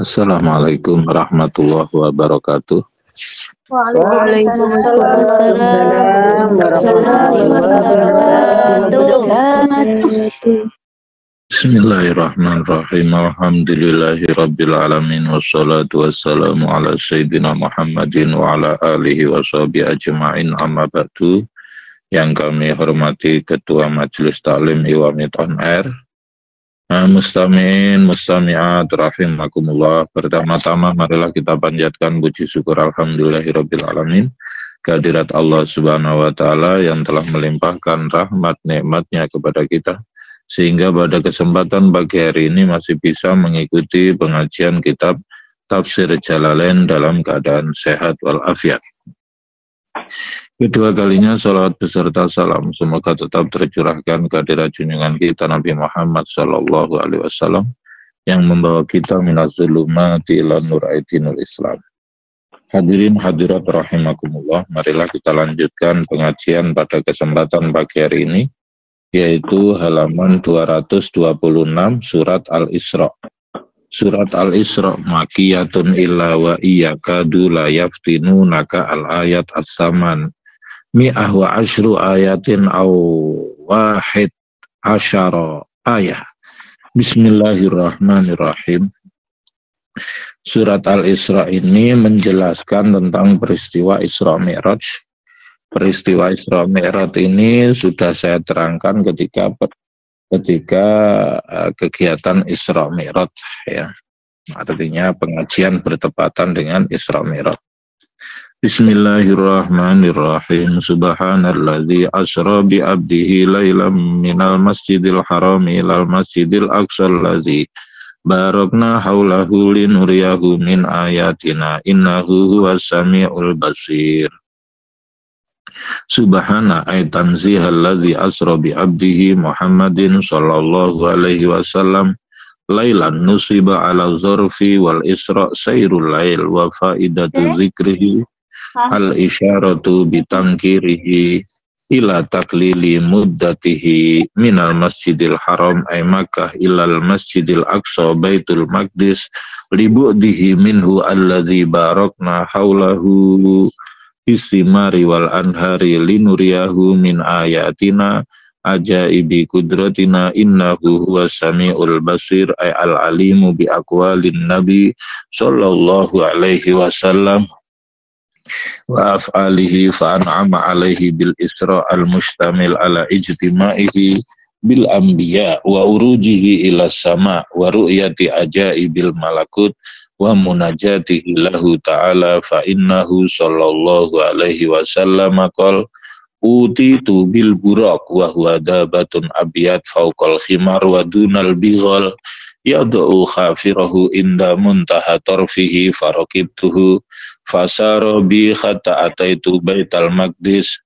Assalamualaikum warahmatullahi wabarakatuh. Waalaikumsalam warahmatullahi wabarakatuh. Bismillahirrahmanirrahim. Alhamdulillahirabbil alamin wassalatu wassalamu ala sayyidina Muhammadin wa ala alihi washabihi ajmain, amma ba'du. Yang kami hormati Ketua Majelis Taklim Iwamit On Air, Mustami'in, Mustami'at, rahimakumullah. Pertama-tama marilah kita panjatkan puji syukur alhamdulillahirabbil alamin kehadirat Allah Subhanahu wa taala yang telah melimpahkan rahmat nikmatnya kepada kita, sehingga pada kesempatan pagi hari ini masih bisa mengikuti pengajian kitab Tafsir Jalalain dalam keadaan sehat walafiat. Kedua kalinya salawat beserta salam semoga tetap tercurahkan kehadirat junjungan kita Nabi Muhammad Sallallahu Alaihi Wasallam yang membawa kita minaz zulumati ila nur aidinul Islam. Hadirin hadirat rahimakumullah, marilah kita lanjutkan pengajian pada kesempatan pagi hari ini, yaitu halaman 226 surat Al-Isra. Surat Al-Isra makiyatun illa wa iyakadu la yaftinunaka al-ayat as-saman mi'ah wa asyru ayatin aw wahid asyara ayah. Bismillahirrahmanirrahim. Surat Al-Isra ini menjelaskan tentang peristiwa Isra Mi'raj. Peristiwa Isra Mi'raj ini sudah saya terangkan ketika kegiatan Isra Mi'raj, ya. Artinya pengajian bertepatan dengan Isra Mi'raj. Bismillahirrahmanirrahim. Subhanalladzi asra bi 'abdihi lailam minal masjidil harami ilal masjidil aqsal ladzi barakna haulahu linuriyahu min ayatina innahu huwas samiul basir. Subhana ay tanzihal ladzi asra bi 'abdihi Muhammadin sallallahu alaihi wasallam lailan nusiba ala zarfi wal isra sayrul lail wa faidatu zikrihi al isyaratu bitankirihi ila taklili muddatihi minal masjidil haram ay Makkah ilal masjidil aqsa baitul maqdis libu'dihi minhu alladzi barakna haulahu isimari wal anhari linuriyahu min ayatina ajaibi kudratina innahu huwas samiul basir ay al alimu bi aqwalin nabi sallallahu alaihi wasallam wa af'alihi fa an'ama alaihi bil isra al mustamil ala ijtima'ihi bil anbiya wa urujihi ila sama wa ru'yati ajaibil malakut wa munajatihi lahu ta'ala fa innahu sallallahu alaihi wasallam qol utitu bil buraq wa huwa dabatun abiyat fawqal khimar wa dunal bighal yad'u khafirahu inda muntaha tarfihi farakibtuhu fasara bi hatta ataitu baital maqdis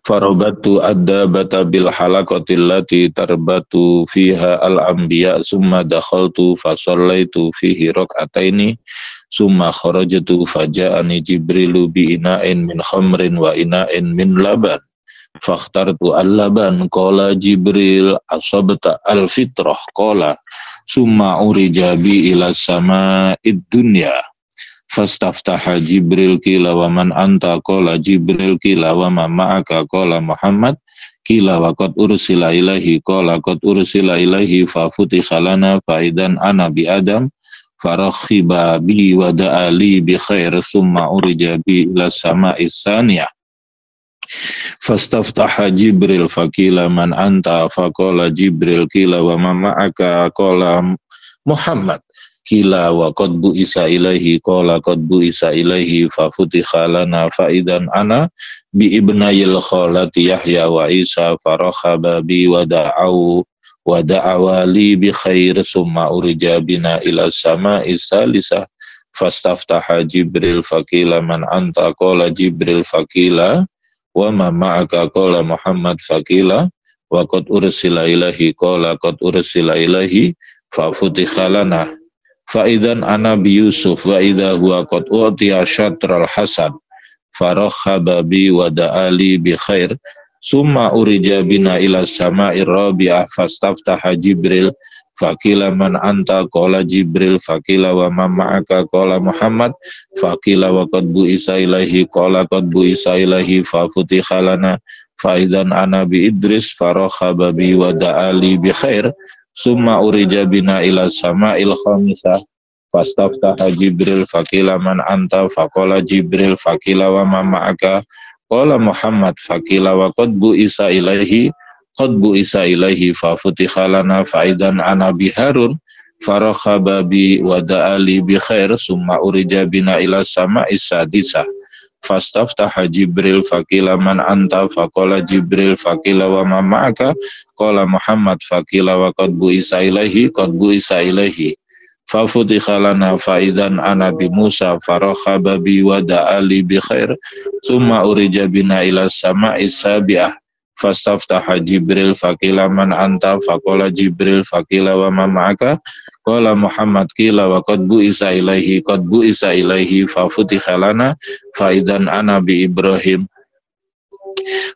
farabatu ad-dabata bil halaqatil lati tarbatu fiha al-anbiya summa dakhaltu fasallaitu fihi rak'ataini summa kharajtu faja'ani jibrilu bi ina'in min khamrin wa ina'in min laban fakhtartu al-laban qala jibril asabta al-fitrah qala summa urija bi ila sama'id dunya fastaftaha Jibril qila wa man anta qala Jibril qila wa ma ma'aka qala Muhammad qila wa qad ursila ilaihi qala qad ursila ilaihi fa futiha lana fa idan ana bi adam farakhiba bi wa da'ali bi khair summa urija bi ila sama'is saniyah fastaftaha Jibril faqila man anta faqala Jibril qila wa ma ma'aka qala Muhammad kila wa qad bu'isa ilaihi qala qad bu'isa ilaihi fa futiha lana fa idan ana bi ibnayil khalati Yahya wa Isa farakhaba bi wa da'u wa da'awali bi khair summa urija bina ila sama'i salisah fastaftaha Jibril faqila man anta qala Jibril faqila wa ma ma'aka qala Muhammad faqila wa qad ursila ilaihi qala qad ursila ilaihi fa futiha lana fa idan ana bi Yusuf wa idza huwa qad utiya syatral hasan farakhaba bi wa da'ali bi khair summa urija bina ila sama'ir rabi'ah fastaftaha Jibril Faqila man anta qala Jibril faqila wa man ma'aka qala Muhammad faqila wa qad bu'isa ilaihi qala qad bu'isa ilaihi fa futiha lana faidan ana bi Idris farakhaba bi wa da'ali bi khair summa urija bina ila sama'il khamisah fastaftaha Jibril faqila man anta faqala Jibril faqila wa man ma'aka qala Muhammad faqila wa qad bu'isa ilaihi fa futiha lana faidan ana bi Harun farakhaba bi wa da'ali bi khair summa urija bina ila sama'is sadisah fastaftaha Jibril faqila man anta faqala Jibril faqila wa man ma'aka qala Muhammad faqila wa qad bu'isa ilaihi fa futiha lana faidan ana bi Musa farakhaba bi wa da'ali bi khair summa urija bina ila sama'is sabi'ah fastaftaha Jibril faqila man anta faqala Jibril faqila wa man ma'aka qala Muhammad qila wa qad bu'isa ilaihi fa futiha lana faidan ana bi Ibrahim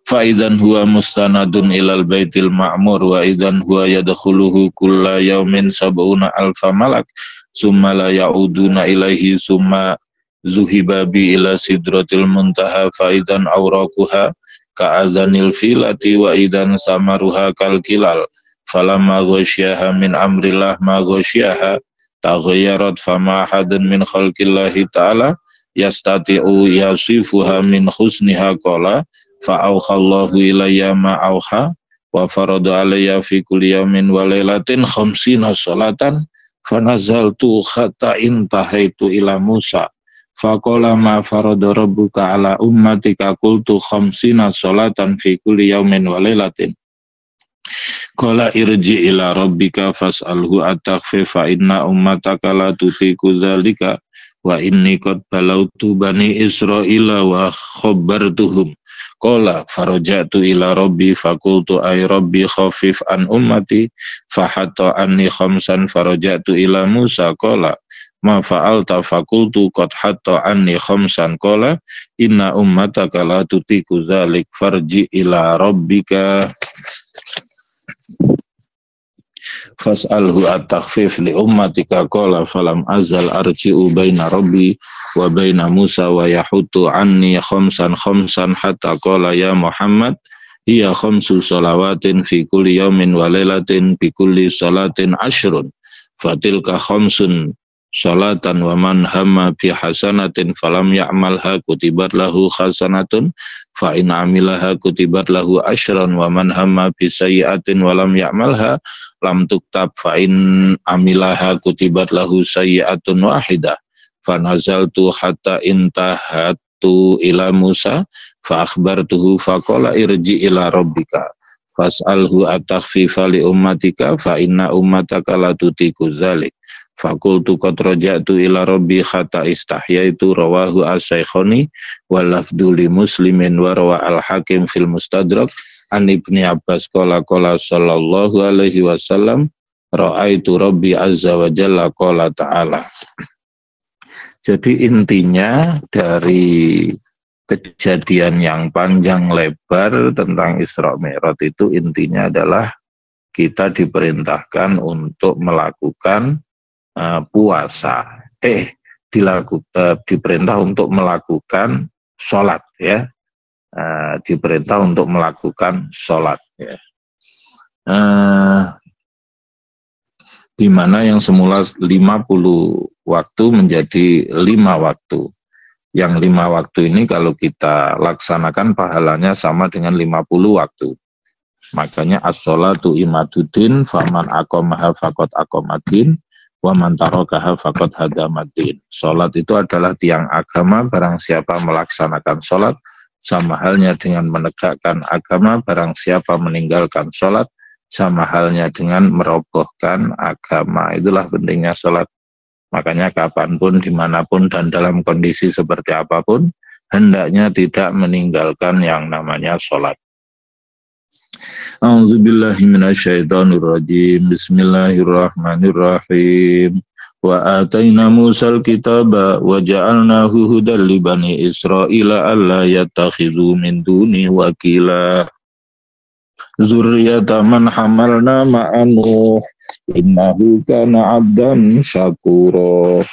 faidan huwa mustanadun ilal baitil ma'mur wa idan huwa yadkhuluhu kulla yaumin sab'una alfa malak summa la ya'uduna ilaihi summa zuhiba bi ila sidratil muntaha faidan awraquha ka'adhanil filati wa idan samaruha kalkilal falamma ghasyaha min amrillah ma ghasyaha taghayyarat fama hadun min khalqillahi ta'ala yastati'u yasifuha min husniha qala fa'awkhallahu ilayya ma'awha wa faradu alayya fi kulli yawmin wa laylatin khamsina salatan fanazaltu khatta intahaitu ila Musa faqala ma farada rabbuka ala ummatika qultu khamsina salatan fi kulli yaumin wa lailatin qala irji ila rabbika fas'alhu at-takhfif fa inna ummataka la tutiku dzalika wa inni qad balautu bani Israila wa khabartuhum qala farajatu ila rabbi faqultu ay rabbi khafif an ummati fahatta anni khamsan farajatu ila Musa qala ma fa'alta faqultu qad hatta anni khamsan qala inna ummataka la tutiku dzalik farji ila rabbika fas'alhu at-takhfif li ummatika qala falam azal arji'u baina rabbi wa baina Musa wa yahutu anni khamsan hatta qala ya Muhammad hiya khamsu salawatin fi kulli yawmin wa lailatin bi kulli salatin ashrun fatilka khamsun salatan wa man hamma bi hasanatin falam ya'malha kutibat lahu hasanatun fa in amilaha kutibat lahu asyran wa man hamma bi sayyi'atin wa lam ya'malha lam tuktab fa in amilaha kutibat lahu sayyi'atun wahidah fa nazaltu hatta intahatu ila Musa fa akhbartuhu fa qala irji ila rabbika fas'alhu at-takhfifa li ummatika fa inna ummataka la tutiku dzalik fakultu qad raja'tu ila rabbi hatta istahyaitu rawahu as-Saikhani wa lafdhu li Muslimin wa rawa al-Hakim fil Mustadrak an Ibni Abbas qala sallallahu alaihi wasallam ra'aitu rabbi azza wa jalla qala ta'ala. Jadi intinya dari kejadian yang panjang lebar tentang Isra Mi'raj itu intinya adalah kita diperintahkan untuk melakukan puasa, diperintah untuk melakukan sholat ya, diperintah untuk melakukan sholat ya, di mana yang semula 50 waktu menjadi 5 waktu. Yang 5 waktu ini kalau kita laksanakan pahalanya sama dengan 50 waktu. Makanya as-sholatu imaduddin faman aqamaha faqad aqamaddin wa man tarakaha faqad hadamaddin. Salat itu adalah tiang agama, barang siapa melaksanakan salat sama halnya dengan menegakkan agama, barang siapa meninggalkan salat sama halnya dengan merobohkan agama. Itulah pentingnya salat. Makanya kapanpun, dimanapun dan dalam kondisi seperti apapun, hendaknya tidak meninggalkan yang namanya salat. A'udzubillahi minasyaitonirrajim. Bismillahirrahmanirrahim. Wa ataina Musal kitaba wa ja'alnahu hudan li bani Israila alla yattakhidhu min duni wakila. zurriyata man hamalna ma'a Nuh innahu kana 'abdan syakura.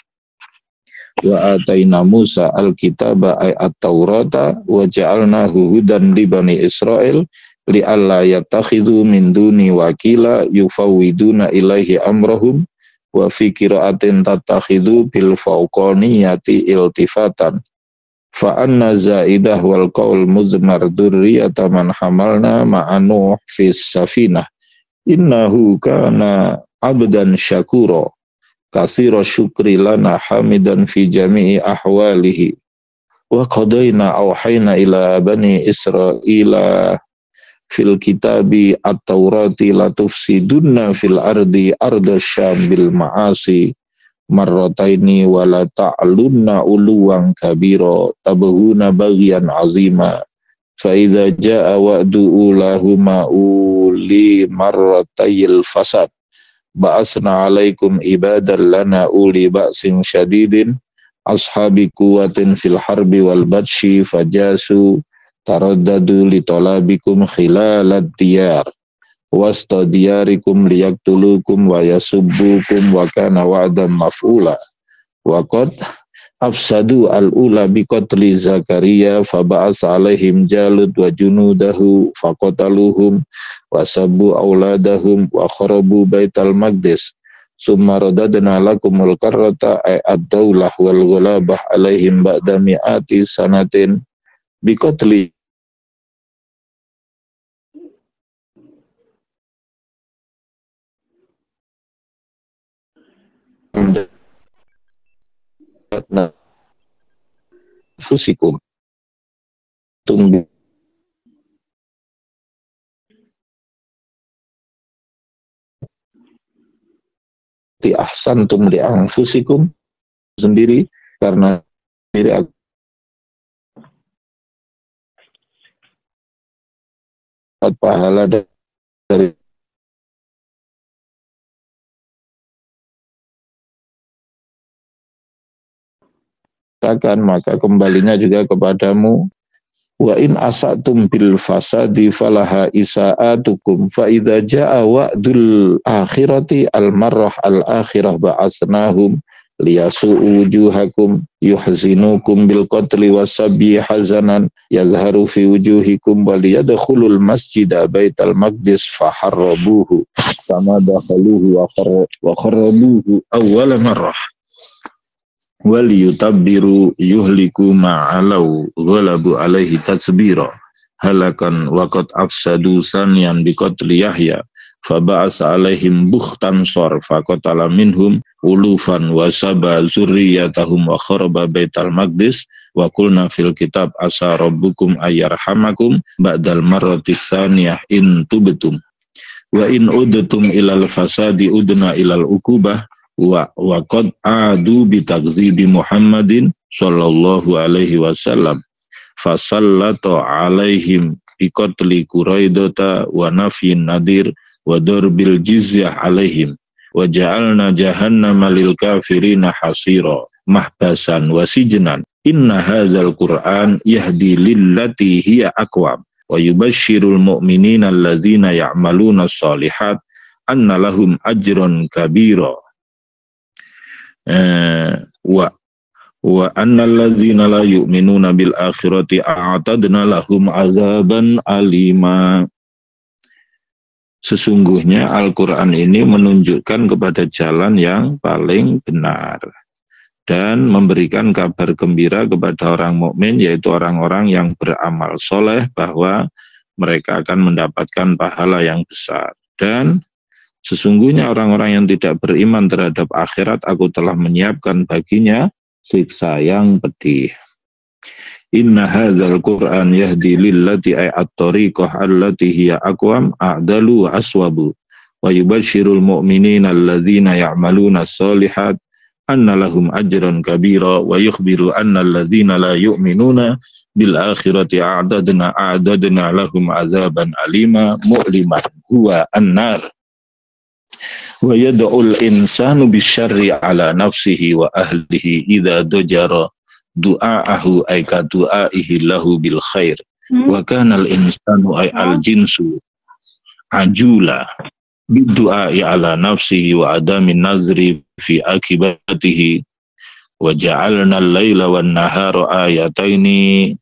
Wa ataina Musa al-kitaba ay at-taurata wa ja'alnahu hudan li bani Israil li alla yattakhidhu min duni wakila yufawwiduna ilaihi amrahum wa fi qira'atin tattakhidhu bil fawqaniyati iltifatan fa anna zaidah wal qaul muzmar dzurriyyata man hamalna ma'a Nuh fis safinah innahu kana 'abdan syakura. Katsira syukri lana hamidan fi jami'i ahwalihi wa qadaina awhayna ila bani Israila fil kitabi at-taurati latufsidunna fil ardi arda syam bil ma'asi marrataini wa la ta'lunna uluwan kabira tabghuna baghyan azima fa idza jaa wa'du ulahuma uli marratayil fasad ba'asna alaikum ibadan lana uli ba'sin syadidin ashabi quwatin fil harbi wal batshi fajasu taraddadu litolabikum khilalad diyar wastadiyarikum liyaktulukum wa yasubbukum wa kana wa'dan maf'ula wa qad afsadu al-ula biqatli Zakaria faba'asa alaihim Jalut wa junudahu faqataluhum wa sabbu auladahum wa kharabu baital maqdis summa radadna lakumul karrata ay ad-daulah wal ghulabah alaihim ba'da mi'ati sanatin biqatli fusikum tumbi ti ahsantum li anfusikum sendiri karena diri pahala dari maka kembalinya juga kepadamu. Wa in asatum bil fasadi falaha isaatukum fa idza jaa wa'dul akhirati al marrah al akhirah ba'asnahum liyasu'u wujuhakum yuhzinukum bil qatli wasabbi hazanan yazharu fi wujuhikum wa liyadkhulul masjida baital maqdis faharrabuhu kama dakhaluhu wa kharrabuhu awwala marrah wal yutabbiru yuhliku ma'alau ghalabu alaihi tatsbira halakan waqad afsadu sanyan biqatli Yahya faba'asa alaihim bukhtan sor faqatala minhum ulufan wa saba zurriyatahum wa kharaba baital maqdis wa qulna fil kitab asa rabbukum ayyarhamakum ba'dal marrati tsaniyah in tubtum wa in udtum ilal fasadi udna ilal ukubah wa qad adu bi takdzibi Muhammadin sallallahu alaihi wasallam fasallatu alaihim biqatli Quraidata wa nafyin nadir wa darbil jizyah alaihim wa ja'alna jahannama lil kafirina hasira mahbasan wa sijnan inna hadzal qur'an yahdi lillati hiya aqwam wa yubashshirul mu'minina alladzina ya'maluna shalihat anna lahum ajran kabira wa annal ladzina la yu'minuna bil akhirati a'tadna lahum azaban alima. Sesungguhnya Al-Quran ini menunjukkan kepada jalan yang paling benar dan memberikan kabar gembira kepada orang mukmin, yaitu orang-orang yang beramal soleh, bahwa mereka akan mendapatkan pahala yang besar. Dan sesungguhnya orang-orang yang tidak beriman terhadap akhirat, aku telah menyiapkan baginya siksa yang pedih. Inna hadzal Qur'an yahdi lillati at-tariqah allati hiya aqwam a'dalu wa aswabu wa yubashshirul mu'minina alladzina ya'maluna as-solihat anna lahum ajran kabira wa yukhbiru anna alladzina la yu'minuna bil akhirati a'dadna lahum azaban alima mu'liman huwa an-nar wa yad'ul insanu bisyarri ala nafsihi wa ahlihi idza dajara du'aahu ay ka du'aihi lahu bil khair wa kana al insanu ay al jinsu ajula bidu'ai ala nafsihi wa adamin nazri fi akibatihi wa ja'alna al-laila wan nahara ayataini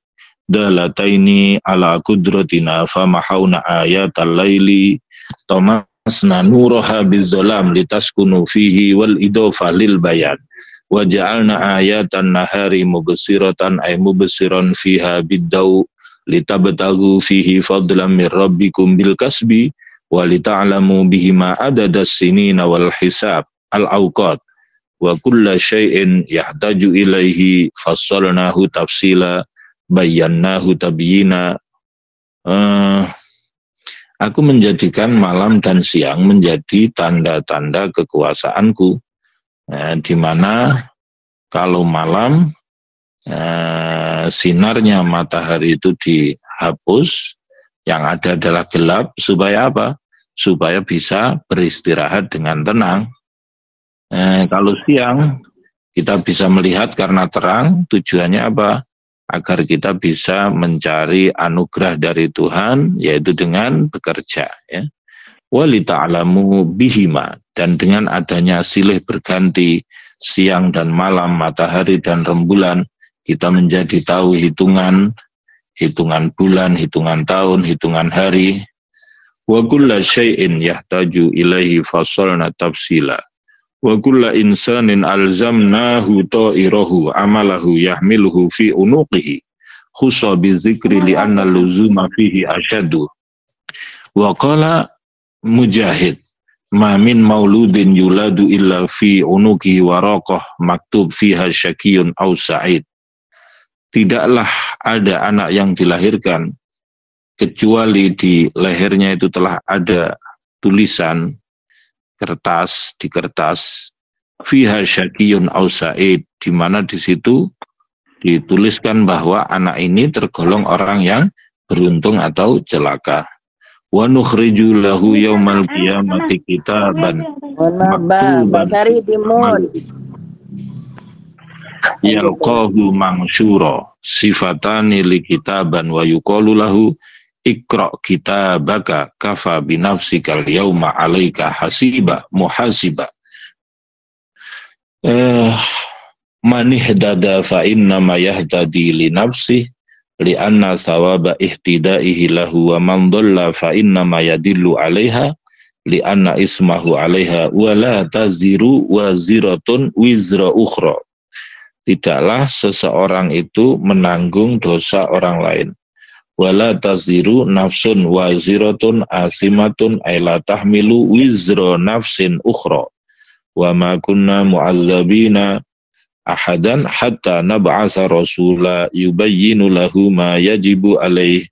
dalataini ala kudratina famahawna ayatal laili tamasna nuraha bizolam litaskunu fihi wal idofa lil bayan wa ja'alna ayatan nahari mubsiratan ay mubsiran fiha biddaw litabtagu fihi fadlan min rabbikum bil kasbi wa lita'lamu bihima adadas sinina wal hisab al awqat wa kulla syai'in yahtaju ilaihi fassalnahu tafsila bayyannahu tabyina. Aku menjadikan malam dan siang menjadi tanda-tanda kekuasaanku, di mana kalau malam sinarnya matahari itu dihapus, yang ada adalah gelap. Supaya apa? Supaya bisa beristirahat dengan tenang. Kalau siang kita bisa melihat karena terang, tujuannya apa? Agar kita bisa mencari anugerah dari Tuhan, yaitu dengan bekerja. Ya. Walita'alamu bihima, dan dengan adanya silih berganti siang dan malam, matahari dan rembulan, kita menjadi tahu hitungan bulan, hitungan tahun, hitungan hari. Wa kulla syai'in yahtaju ilaihi fassalna tafsila. Wa kulla insanin alzamnahu ta'irahu amalahu yahmiluhu fi unuqihi khussa bizikri li'anna luzuma fihi asyadu. Wa qala Mujahid ma min mauludin yuladu illa fi unuqihi waraqah maktub fiha syakiyun aw sa'id. Tidaklah ada anak yang dilahirkan kecuali di lehernya itu telah ada tulisan di kertas fiha syakiyun aw sa'id, di mana di situ dituliskan bahwa anak ini tergolong orang yang beruntung atau celaka. Wa nukhriju lahu yaumal qiyamati kitaban yalqahu mansyura sifatani li kitaban wa yuqalu lahu Iqra kitabaka kafa binafsikal yauma alaika hasiba muhasiba. Manihdada fa innama yahtadi li nafsih li'anna thawaba ihtidaihi lahu wa man dhalla fa innama yadillu alaiha li'anna ismahu alaiha wa la taziru waziratun wizra ukhra. Tidaklah seseorang itu menanggung dosa orang lain. Wala taziru nafsun waziratun asimatun ay la tahmilu wizra nafsin ukhra wa ma kunna mu'azzabina ahadan hatta nab'atha rasula yubayyinu lahu ma yajibu alaih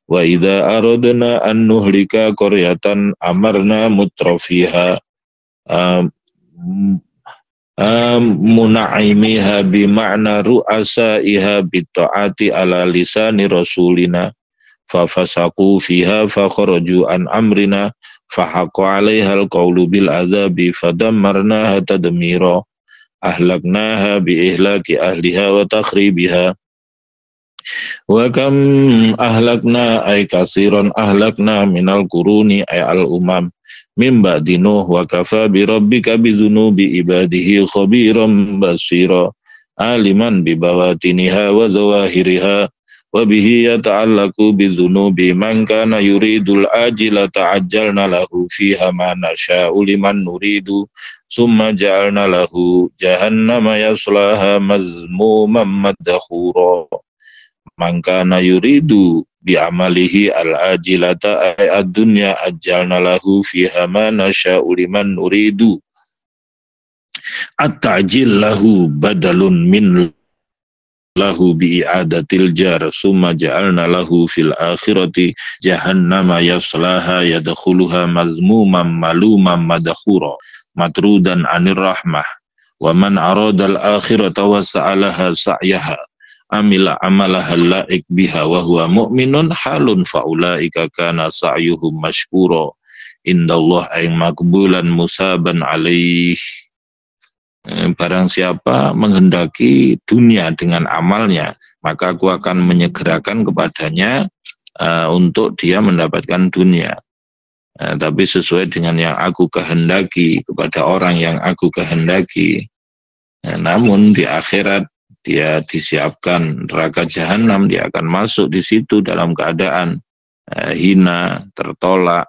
wa idza aradna an nuhlika qaryatan amarna mutrafiha muna'imiha bima'na ru'asaiha bitta'ati ala lisani rasulina fafasaqu fiha fakharaju an amrina fahaqqa 'alaiha alqawlu bil adzabi fadammarnaha tadmira ahlaknaha bi ihlaki ahliha wa takhribiha wa kam ahlakna ay kasiran ahlakna minal quruni ay al umam min ba'di Nuh wa kafa bi rabbika bi dzunubi ibadihi khabiran basira aliman bi bawatiniha wa zawahiriha wa bihi yata'allaqu bi dzunubi man kana yuridul ajila ta'ajjalna lahu fiha ma nasha'u liman nuridu summa ja'alna lahu jahannama yaslaha mazmuman madkhura man kana yuridu bi amalihi al-ajilata ad-dunya ajjalna lahu fiha ma nasha'u liman nuridu at-ta'jil lahu badalun min lahu bi i'adatil jar summa ja'alna lahu fil akhirati jahannama yaslaha yadkhuluha mazmuman maluman madkhura matrudan anir rahmah wa man arada al-akhirata wa sa'alaha sa'yaha amila amalaha la'ik biha wa huwa mu'minun halun fa'ulaika kana sa'yuhum mashkura indallah ay makbulan musaban alaih. Barang siapa menghendaki dunia dengan amalnya, maka aku akan menyegerakan kepadanya untuk dia mendapatkan dunia. tapi sesuai dengan yang aku kehendaki kepada orang yang aku kehendaki. Namun di akhirat dia disiapkan neraka jahanam, dia akan masuk di situ dalam keadaan hina, tertolak.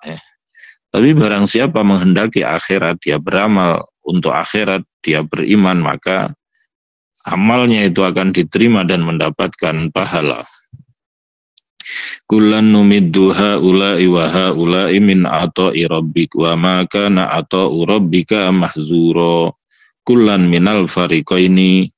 Tapi barang siapa menghendaki akhirat, dia beramal untuk akhirat, dia beriman, maka amalnya itu akan diterima dan mendapatkan pahala. Kullan numiddu haula'i wa haula'i min ata'i rabbik wa ma kana ata'u rabbika mahzura. Kullan minal fariqaini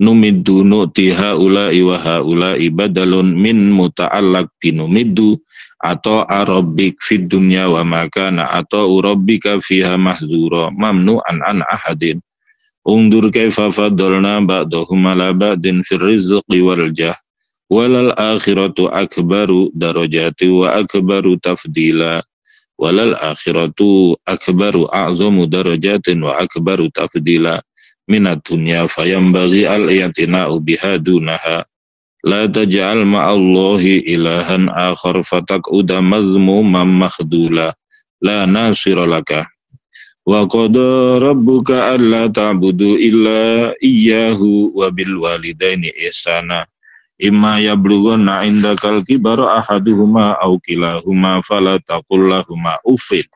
numiddu nu'ti haula'i wa haula'i badalun min muta'allaq binumiddu ata'a rabbik fid dunya wa ma kana ata'u rabbika fiha mahzura mamnu'an an ahadin. Undur kaifa faddalna ba'dahum ala ba'din fir rizqi wal jah walal akhiratu akbaru darajati wa akbaru tafdila walal akhiratu akbaru a'zamu darajatin wa akbaru tafdila minat dunya fayambaghi al-i'tina'u bihadunaha la taj'al ma'allahi ilahan akhar fataq'uda mazmuman makhdula la nasira laka. Wa qada rabbuka alla ta'budu illa iyyahu wa bil walidaini ihsana imma yablughanna indakal kibara ahaduhuma aw kilahuma fala taqul lahumā uffin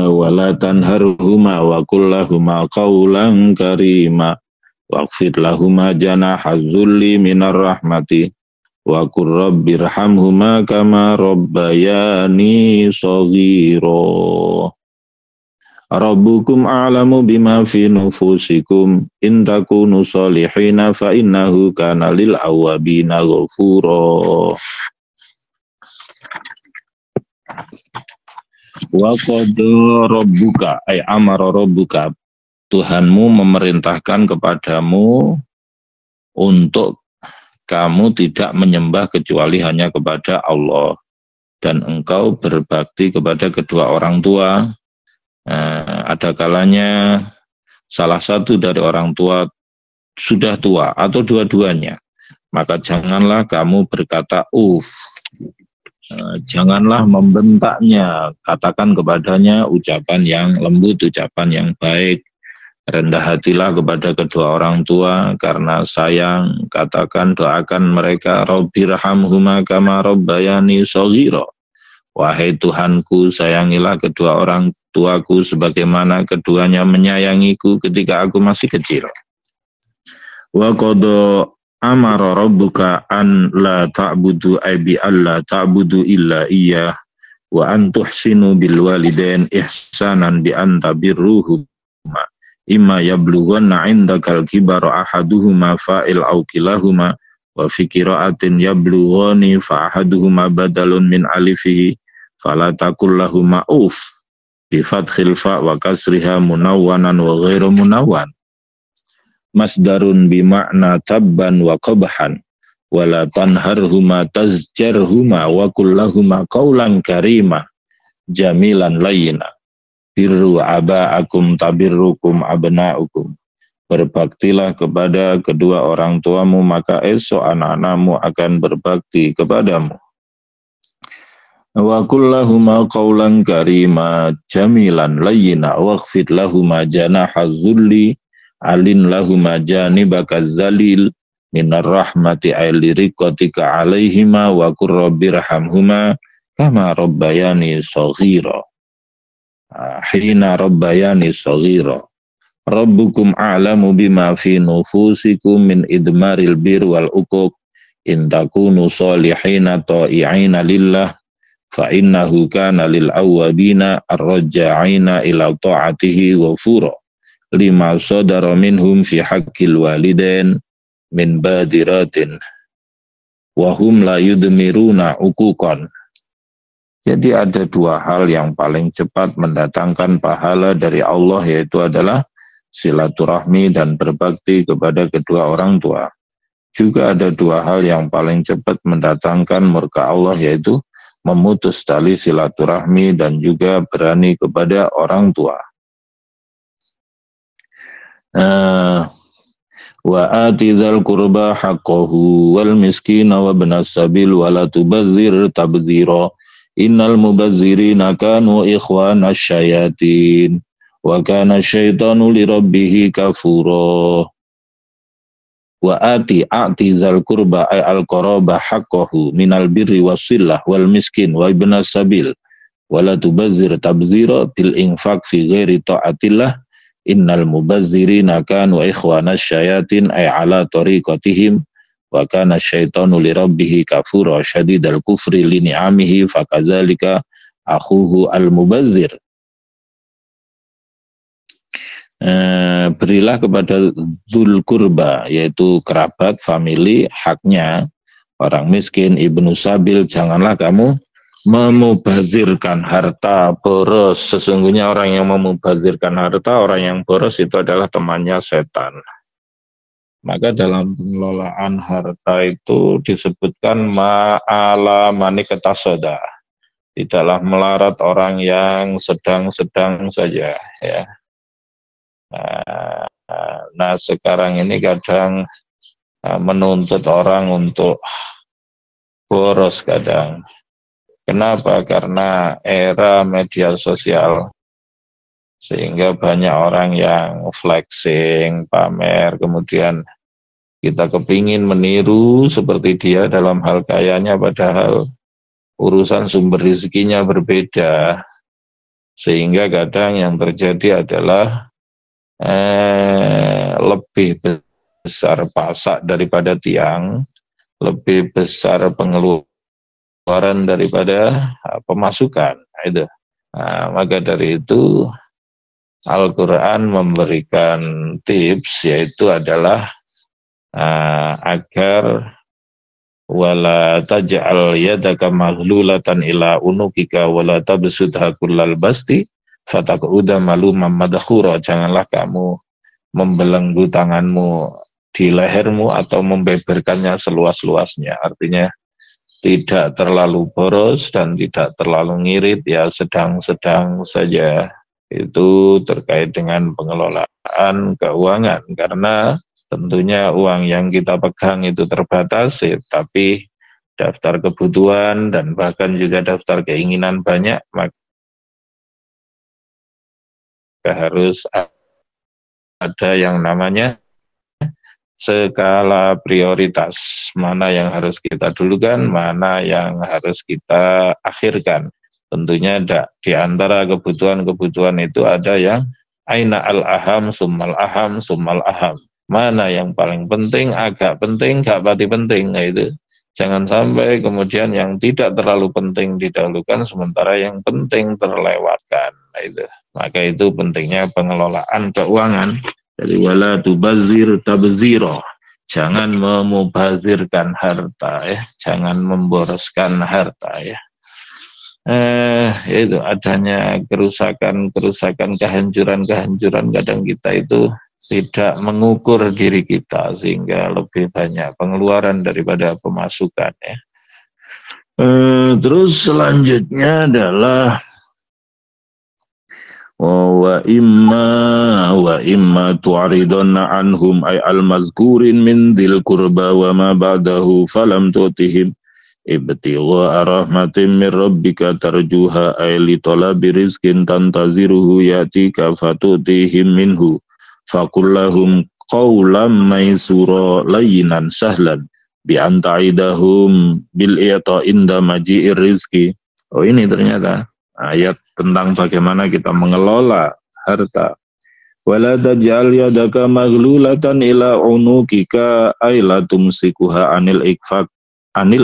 wa la tanharhuma wa qul lahumā qawlan karīmā waqfid lahumā janaha dzulli minar rahmati wa qur rabbirhamhuma kama rabbayani shaghira. Rabbukum a'lamu bima fi nufusikum in takunu salihina fa innahu kana lil awwabina ghafura. Wa qad rabbuka ay amara rabbuka, Tuhanmu memerintahkan kepadamu untuk kamu tidak menyembah kecuali hanya kepada Allah, dan engkau berbakti kepada kedua orang tua. Ada kalanya salah satu dari orang tua sudah tua atau dua-duanya, maka janganlah kamu berkata janganlah membentaknya, katakan kepadanya ucapan yang lembut, ucapan yang baik. Rendah hatilah kepada kedua orang tua karena sayang, katakan, doakan mereka, Rabbirhamhuma kama rabbayani shaghira. Wahai Tuhanku, sayangilah kedua orang tuaku sebagaimana keduanya menyayangiku ketika aku masih kecil. Wa qada amara rabbuka an la ta'budu ay bi alla ta'budu illa iyyah wa an tuhsinu bil walidain ihsanan bi an tabirruhuma imma yablughanna 'indakal kibara ahaduhuma fa'il aw kilahuma wa fi qira'atin yablughani fa ahaduhuma badalun min alifihi fala taqul lahumā uff bi fathil fa wa kasriha munawwanan wa ghairu munawwan masdarun bi ma'na tabban wa qabhan wala tanharhuma tazjarhuma wa qul lahumā qawlan karīma jamilan layyina. Birru aba'akum tabirrukum abna'ukum. Berbaktilah kepada kedua orang tuamu, maka esok anak-anakmu akan berbakti kepadamu. Wa qul lahumā qawlan karīma jamilan layyina wakhfid lahumā janaha dzulli alin lahumā janibaka dzalil minar rahmati ailiriqatika 'alaihima wa qur rabbirhamhumā kama rabbayani shaghira. Hina rabbayani shaghira. Rabbukum a'lamu bima fi nufusikum min idmaril bir wal uquq in takunu salihina ta'i'ina lillah fa innahu kana lil awwabina arraja'ina ila ta'atihi wa fura lima sadara minhum fi haqqil walidain min badiratin wa hum la yudmiruna uquqan. Jadi ada dua hal yang paling cepat mendatangkan pahala dari Allah, yaitu adalah silaturahmi dan berbakti kepada kedua orang tua. Juga ada dua hal yang paling cepat mendatangkan murka Allah, yaitu memutus tali silaturahmi dan juga berani kepada orang tua. Wa ati dzal qurba haqqahu wal miskina wa ibnas sabil wa la tubazzir tabdzira. Innal mubazzirina kanu ikhwana syayatin wa kana syaitanu li rabbih kafura. Wa ati dzal qurba ay al qaraba haqqahu minal birri wasillah wal miskin wa ibnas sabil wa la tubazzir tabdzira bil infaq fi ghairi ta'atillah. Innal mubazzirina kanu ikhwana syayatin ay ala tariqatihim wa kana syaitanu li rabbih kafura syadidal kufri li ni'amihi fakadzalika akhuhu al mubazzir. Berilah kepada dzul qurba, yaitu kerabat, famili, haknya. Orang miskin, ibnu sabil, janganlah kamu memubazirkan harta boros. Sesungguhnya orang yang memubazirkan harta, orang yang boros itu adalah temannya setan. Maka dalam pengelolaan harta itu disebutkan ma'ala mani ketasoda. Tidaklah melarat orang yang sedang-sedang saja, ya. Nah, sekarang ini kadang menuntut orang untuk boros kadang. Kenapa? Karena era media sosial, sehingga banyak orang yang flexing, pamer, kemudian kita kepingin meniru seperti dia dalam hal kayanya, padahal urusan sumber rezekinya berbeda. Sehingga kadang yang terjadi adalah lebih besar pasak daripada tiang, lebih besar pengeluaran daripada pemasukan. Itu. Nah, maka dari itu Al-Quran memberikan tips, yaitu adalah agar wala taj'al yadaka maghlulatan ila unukika wala tabsudha kullal basti fataquda maluman madkhura. Janganlah kamu membelenggu tanganmu di lehermu atau membeberkannya seluas-luasnya. Artinya tidak terlalu boros dan tidak terlalu ngirit, ya sedang-sedang saja. Itu terkait dengan pengelolaan keuangan, karena tentunya uang yang kita pegang itu terbatas, tapi daftar kebutuhan dan bahkan juga daftar keinginan banyak, maka harus ada yang namanya skala prioritas. Mana yang harus kita dulukan, mana yang harus kita akhirkan. Tentunya di antara kebutuhan-kebutuhan itu ada yang aina al-aham, summal aham, summal aham. Mana yang paling penting, agak penting, gak pati penting. Nah itu. Jangan sampai kemudian yang tidak terlalu penting didahulukan, sementara yang penting terlewatkan. Nah itu. Maka itu pentingnya pengelolaan keuangan. Jadi wala tubazzir tabdzira. Jangan memubazirkan harta, ya. Jangan memboroskan harta, ya. Itu adanya kerusakan, kehancuran kadang kita itu tidak mengukur diri kita, sehingga lebih banyak pengeluaran daripada pemasukan, ya. Terus selanjutnya adalah wa imma tu'riduna anhum ay al-mazkurin min dzil qurba wa ma ba'dahu falam tu'tihim ibtigha rahmatin min rabbika tarjuha ay li talabi rizqin tantaziruhu yatika fatutihim minhu faqullahum qawlan maysura layyinan sahlan bi anta'idahum bil i'ta inda maji'ir rizqi. Oh, ini ternyata ayat tentang bagaimana kita mengelola harta. Wala taj'al yadaka maghlulatan ila unukika ay la tumsikuha anil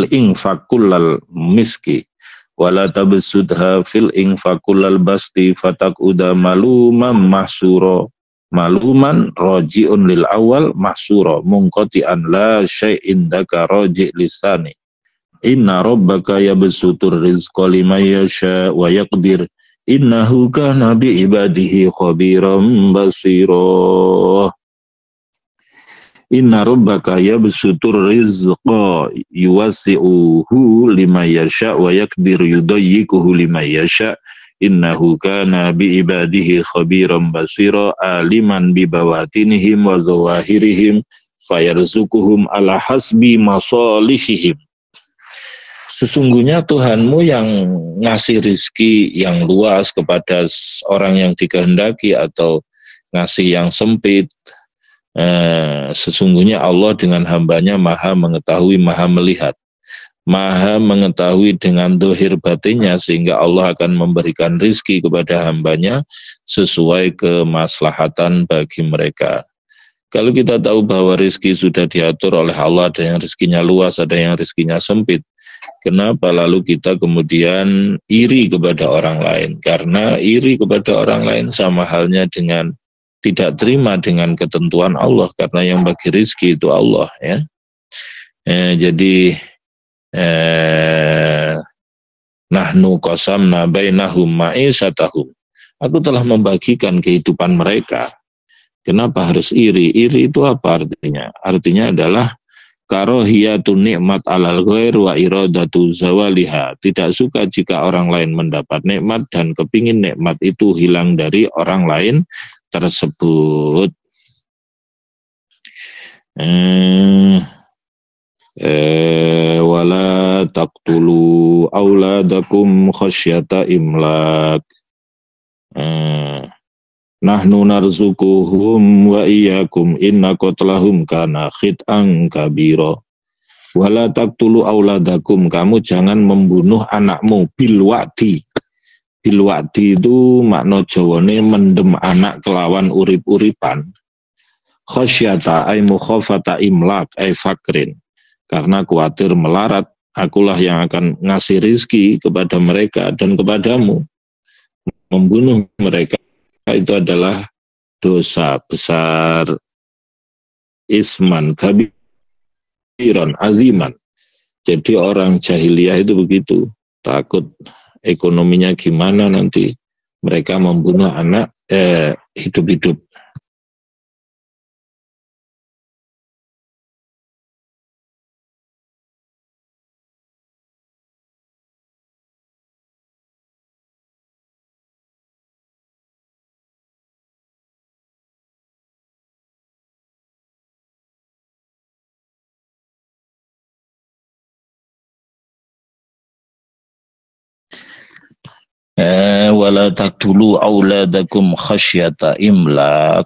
infaq kullal miski wala tabsudha fil infaq kullal basti fataquda maluman mahsura. Maluman raji'un lil awal mahsura munqati'an la syai'in daka raji' lisani. Inna rabbaka yabsutur rizqa liman yasha wa yaqdir innahu kana bi ibadihi khabiran basira. Inna rabbaka yabsutur rizqa yuwasi'uhu liman yasha wa yaqdir yudayyikuhu liman yasha innahu kana bi ibadihi khabiran basira aliman bi bawatinihim wa zawahirihim fayarzukuhum ala hasbi masolihihim. Sesungguhnya Tuhanmu yang ngasih rizki yang luas kepada orang yang dikehendaki atau ngasih yang sempit. Sesungguhnya Allah dengan hambanya maha mengetahui, maha melihat, maha mengetahui dengan dohir batinnya, sehingga Allah akan memberikan rizki kepada hambanya sesuai kemaslahatan bagi mereka. Kalau kita tahu bahwa rizki sudah diatur oleh Allah, ada yang rizkinya luas, ada yang rizkinya sempit, kenapa lalu kita kemudian iri kepada orang lain? Karena iri kepada orang lain sama halnya dengan tidak terima dengan ketentuan Allah, karena yang bagi rizki itu Allah, ya. Jadi nahnu qasamna bainahum ma'isatahum. Aku telah membagikan kehidupan mereka. Kenapa harus iri? Iri itu apa artinya? Artinya adalah karohiyatu nikmat alal ghair wa iradatu zawaliha. Tidak suka jika orang lain mendapat nikmat dan kepingin nikmat itu hilang dari orang lain tersebut. Wala taqtulu auladakum khasyata imlak. Nahnu narzukuhum wa iyyakum inna qatlahum kana khit'an kabira. Wala taqtulu auladakum, kamu jangan membunuh anakmu bil wa'di. Bil wa'di itu makna jawane mendem anak kelawan urip-uripan. Khasyata ay mukhafata imlak ay fakrin. Karena khawatir melarat, akulah yang akan ngasih rizki kepada mereka dan kepadamu. Membunuh mereka itu adalah dosa besar, isman kabiran aziman. Jadi orang jahiliyah itu begitu, takut ekonominya gimana nanti mereka membunuh anak hidup-hidup. Wala taqtulu auladakum khasyata imlak.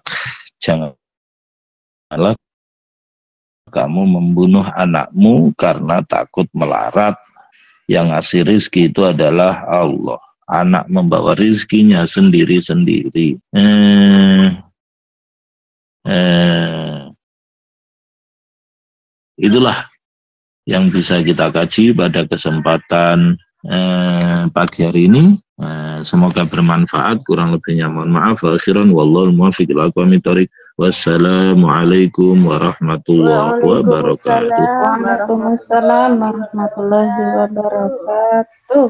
Janganlah kamu membunuh anakmu karena takut melarat. Yang ngasih rizki itu adalah Allah. Anak membawa rizkinya sendiri-sendiri. Itulah yang bisa kita kaji pada kesempatan pagi hari ini. Semoga bermanfaat, kurang lebihnya mohon maaf. Akhiran wallahul muwaffiq ila aqwamit thoriq. Wassalamualaikum warahmatullahi wabarakatuh. Waalaikumsalam warahmatullahi wabarakatuh.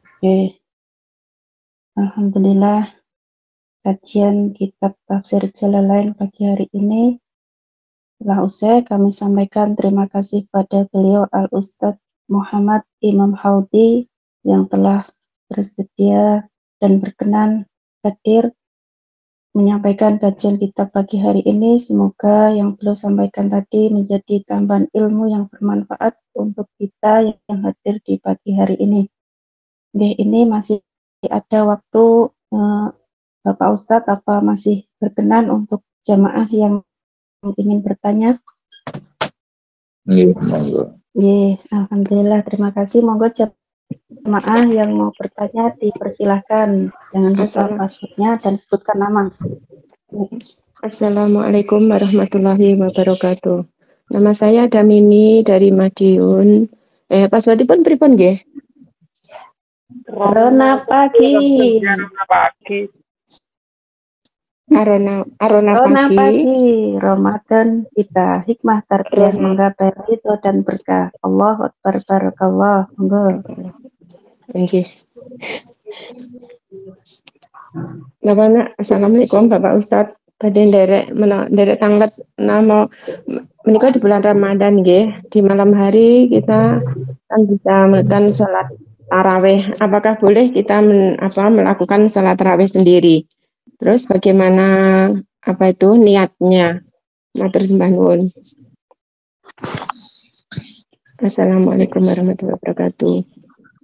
Oke. Alhamdulillah, kajian kitab tafsir Jalalain pagi hari ini telah usai. Kami sampaikan terima kasih pada beliau Al-Ustadz Muhammad Imam Haudi yang telah bersedia dan berkenan hadir menyampaikan kajian kitab pagi hari ini. Semoga yang beliau sampaikan tadi menjadi tambahan ilmu yang bermanfaat untuk kita yang hadir di pagi hari ini. Ini masih ada waktu, Bapak Ustadz, apa masih berkenan untuk jamaah yang ingin bertanya? Alhamdulillah, terima kasih. Monggo jemaah yang mau bertanya dipersilahkan. Jangan lupa passwordnya dan sebutkan nama. Assalamualaikum warahmatullahi wabarakatuh. Nama saya Damini dari Madiun. Passwordnya pun pripun nggih? Arona pagi. Arona pagi. Ramadan kita hikmah tarbiyah menggapai ridho dan berkah. Allahu Akbar, barakallah. Monggo. Nggih. Assalamualaikum Bapak Ustadz. Badhe nderek tanglet nama menika di bulan Ramadan nggih. Di malam hari kita kan bisa melakukan salat tarawih. Apakah boleh kita melakukan salat tarawih sendiri? Terus bagaimana apa itu niatnya. Matur sembah nuwun. Assalamualaikum warahmatullahi wabarakatuh.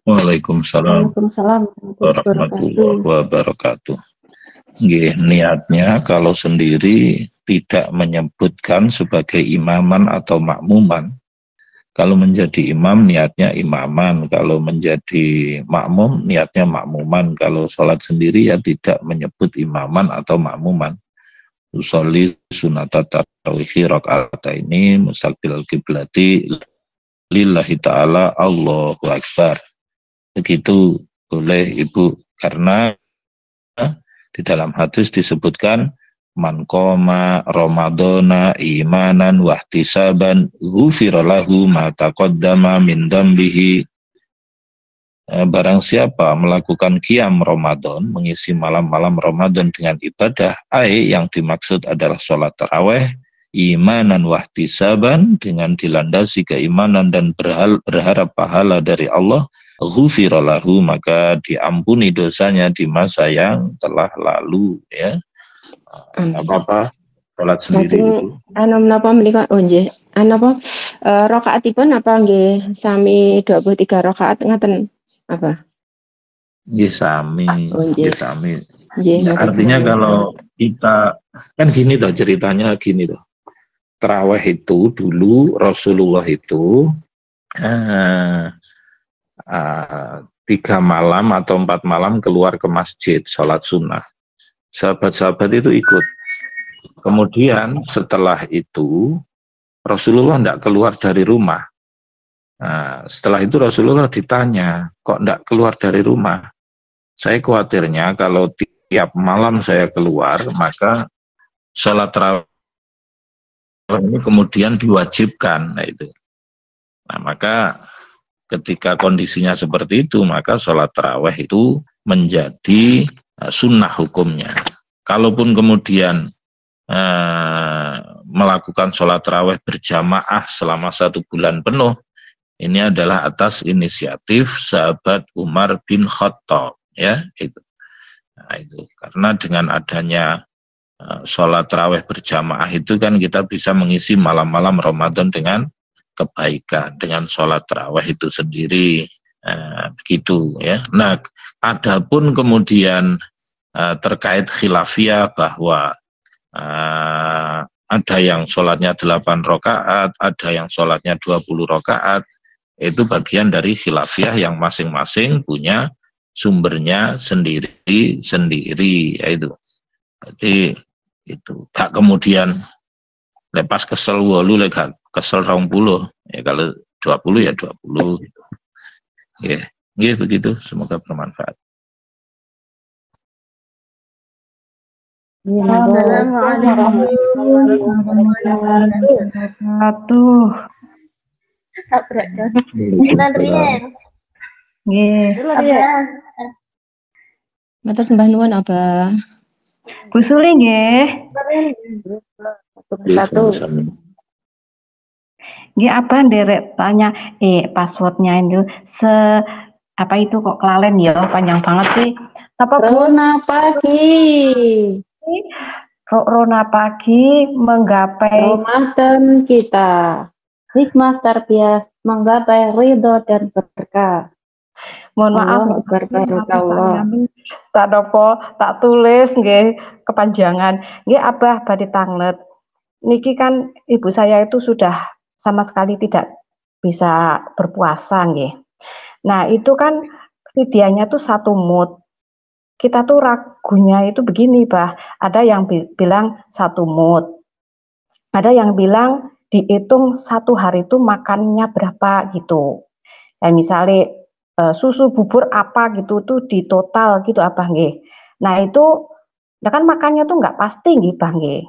Waalaikumsalam Waalaikumsalam warahmatullahi wabarakatuh. Nggih, niatnya kalau sendiri tidak menyebutkan sebagai imaman atau makmuman. Kalau menjadi imam niatnya imaman, kalau menjadi makmum niatnya makmuman. Kalau sholat sendiri ya tidak menyebut imaman atau makmuman. Usolli sunata tarawih rakaataini mustaqbil qiblati lillahi ta'ala Allahu Akbar. Begitu boleh Ibu, karena di dalam hadis disebutkan man qoma ramadhana imanan wahtisaban ghufira lahu ma taqaddama min dambihi. Barang siapa melakukan qiyam Ramadan, mengisi malam-malam Ramadan dengan ibadah, yang dimaksud adalah sholat tarawih, imanan wahtisaban, dengan dilandasi keimanan dan berharap pahala dari Allah, ghufira lahu, maka diampuni dosanya di masa yang telah lalu, ya. Apa-apa sholat sendiri itu. Menapa menika nggih. Rakaatipun apa nggih sami 23 rakaat ngaten apa? Nggih sami, nggih sami. Artinya kalau kita kan gini toh ceritanya gini toh. Tarawih itu dulu Rasulullah itu 3 malam atau 4 malam keluar ke masjid sholat sunnah. Sahabat-sahabat itu ikut. Kemudian setelah itu Rasulullah tidak keluar dari rumah. Nah, setelah itu Rasulullah ditanya, kok tidak keluar dari rumah? Saya khawatirnya kalau tiap malam saya keluar, maka sholat tarawih ini kemudian diwajibkan. Nah, maka ketika kondisinya seperti itu, maka sholat tarawih itu menjadi sunnah hukumnya. Kalaupun kemudian melakukan sholat tarawih berjamaah selama 1 bulan penuh, ini adalah atas inisiatif sahabat Umar bin Khattab, ya itu. Nah, itu karena dengan adanya sholat tarawih berjamaah itu kan kita bisa mengisi malam-malam Ramadan dengan kebaikan, dengan sholat tarawih itu sendiri, begitu ya. Nah, adapun kemudian terkait khilafiyah bahwa ada yang sholatnya 8 rakaat, ada yang sholatnya 20 rakaat, itu bagian dari khilafiyah yang masing-masing punya sumbernya sendiri-sendiri, yaitu. Jadi itu gak kemudian lepas kesel 8, gak kesel 20, ya kalau 20 ya 20 gitu. Ya, begitu, semoga bermanfaat. Assalamualaikum warahmatullahi wabarakatuh. Matur sembah nuwun apa? Kusuli nggih. Nggih apa nderek tanya passwordnya itu apa itu kok kelalen ya, panjang banget sih. Apa Rona pagi. Rona pagi menggapai Ramadan kita. Hikmah tarbiyah menggapai ridho dan berkah. Mohon maaf Allah. Tak tulis nggih kepanjangan. Nggih Abah badhe tanglet. Niki kan ibu saya itu sudah sama sekali tidak bisa berpuasa nggih. Nah, itu kan fidyahnya tuh 1 mud. Kita tuh ragunya itu begini, Bah. Ada yang bilang 1 mud. Ada yang bilang dihitung 1 hari itu makannya berapa gitu. Dan misalnya susu bubur apa gitu tuh di total gitu Abah nggih. Nah itu ya kan makannya tuh nggak pasti nggih Bah nggih.